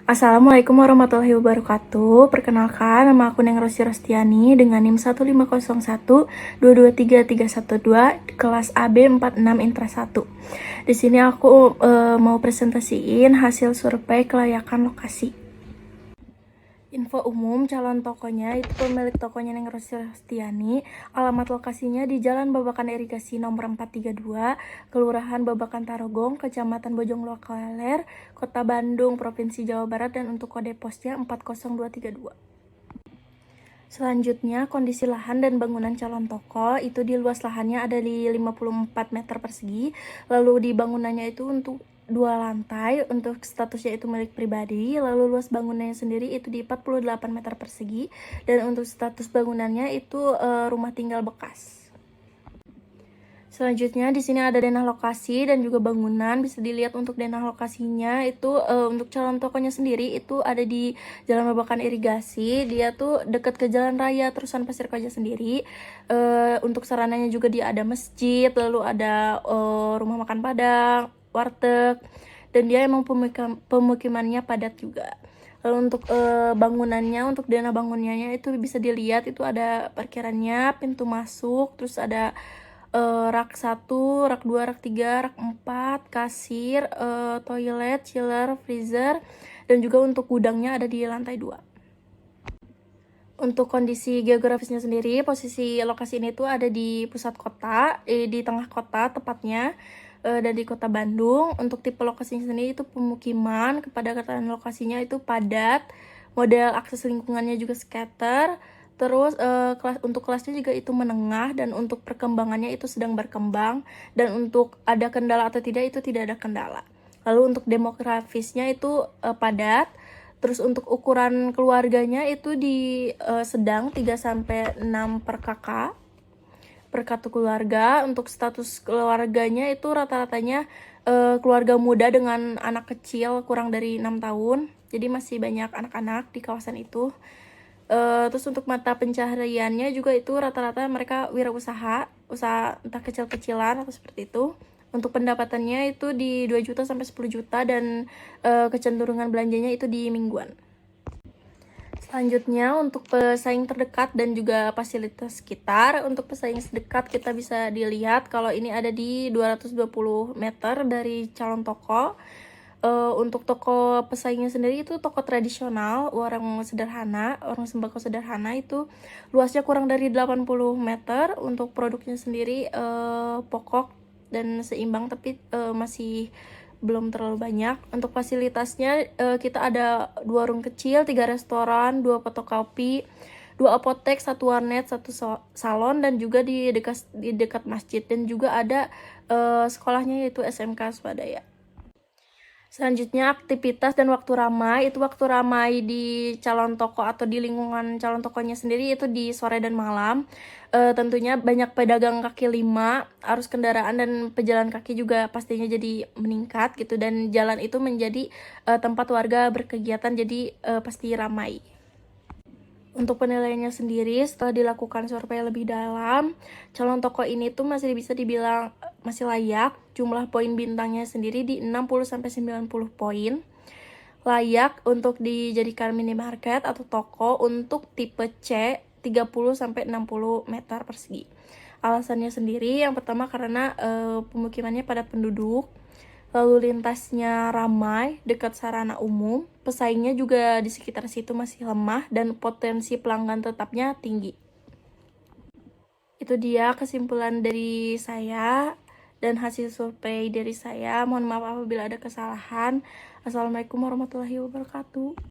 Assalamualaikum warahmatullahi wabarakatuh. Perkenalkan, nama aku Neng Rosi Rostiani dengan NIM 15012233312 kelas AB 46 Intra 1. Di sini aku mau presentasiin hasil survei kelayakan lokasi. Info umum calon tokonya itu pemilik tokonya Neng Rosi Rostiani, alamat lokasinya di Jalan Babakan Irigasi nomor 432, Kelurahan Babakan Tarogong, Kecamatan Bojong Lokaler, Kota Bandung, Provinsi Jawa Barat, dan untuk kode posnya 40232. Selanjutnya, kondisi lahan dan bangunan calon toko itu di luas lahannya ada di 54 meter persegi, lalu di bangunannya itu untuk 2 lantai, untuk statusnya itu milik pribadi, lalu luas bangunannya sendiri itu di 48 meter persegi, dan untuk status bangunannya itu rumah tinggal bekas. Selanjutnya di sini ada denah lokasi dan juga bangunan. Bisa dilihat untuk denah lokasinya itu untuk calon tokonya sendiri itu ada di Jalan Babakan Irigasi. Dia tuh dekat ke Jalan Raya Terusan Pasir Koja sendiri. Untuk sarananya juga dia ada masjid, lalu ada rumah makan Padang, warteg, dan dia emang pemukimannya padat juga. Lalu untuk bangunannya, untuk denah bangunannya itu bisa dilihat itu ada parkirannya, pintu masuk, terus ada rak 1, rak 2, rak 3, rak 4, kasir, toilet, chiller, freezer, dan juga untuk gudangnya ada di lantai 2. Untuk kondisi geografisnya sendiri, posisi lokasi ini tuh ada di pusat kota, di tengah kota tepatnya, dan di kota Bandung. Untuk tipe lokasinya sendiri itu pemukiman, kepadatan lokasinya itu padat, model akses lingkungannya juga scatter. Terus untuk kelasnya juga itu menengah, dan untuk perkembangannya itu sedang berkembang, dan untuk ada kendala atau tidak itu tidak ada kendala. Lalu untuk demografisnya itu padat. Terus untuk ukuran keluarganya itu di sedang 3-6 per kakak per kartu keluarga. Untuk status keluarganya itu rata-ratanya keluarga muda dengan anak kecil kurang dari 6 tahun. Jadi masih banyak anak-anak di kawasan itu. Terus untuk mata pencahariannya juga itu rata-rata mereka wirausaha, usaha entah kecil-kecilan atau seperti itu. Untuk pendapatannya itu di 2 juta sampai 10 juta, dan kecenderungan belanjanya itu di mingguan. Selanjutnya untuk pesaing terdekat dan juga fasilitas sekitar. Untuk pesaing terdekat kita bisa dilihat kalau ini ada di 220 meter dari calon toko. Untuk toko pesaingnya sendiri itu toko tradisional, orang sederhana, orang sembako sederhana, itu luasnya kurang dari 80 meter. Untuk produknya sendiri pokok dan seimbang, tapi masih belum terlalu banyak. Untuk fasilitasnya kita ada 2 warung kecil, 3 restoran, 2 fotokopi, 2 apotek, 1 warnet, 1 salon, dan juga di dekat masjid, dan juga ada sekolahnya yaitu SMK Swadaya. Selanjutnya aktivitas dan waktu ramai. Itu waktu ramai di calon toko atau di lingkungan calon tokonya sendiri itu di sore dan malam. Tentunya banyak pedagang kaki lima, arus kendaraan dan pejalan kaki juga pastinya jadi meningkat gitu, dan jalan itu menjadi tempat warga berkegiatan, jadi pasti ramai. Untuk penilaiannya sendiri, setelah dilakukan survei lebih dalam, calon toko ini tuh masih bisa dibilang masih layak. Jumlah poin bintangnya sendiri di 60-90 poin. Layak untuk dijadikan minimarket atau toko untuk tipe C, 30-60 meter persegi. Alasannya sendiri, yang pertama karena pemukimannya padat penduduk, lalu lintasnya ramai, dekat sarana umum, pesaingnya juga di sekitar situ masih lemah, dan potensi pelanggan tetapnya tinggi. Itu dia kesimpulan dari saya dan hasil survei dari saya. Mohon maaf apabila ada kesalahan. Assalamualaikum warahmatullahi wabarakatuh.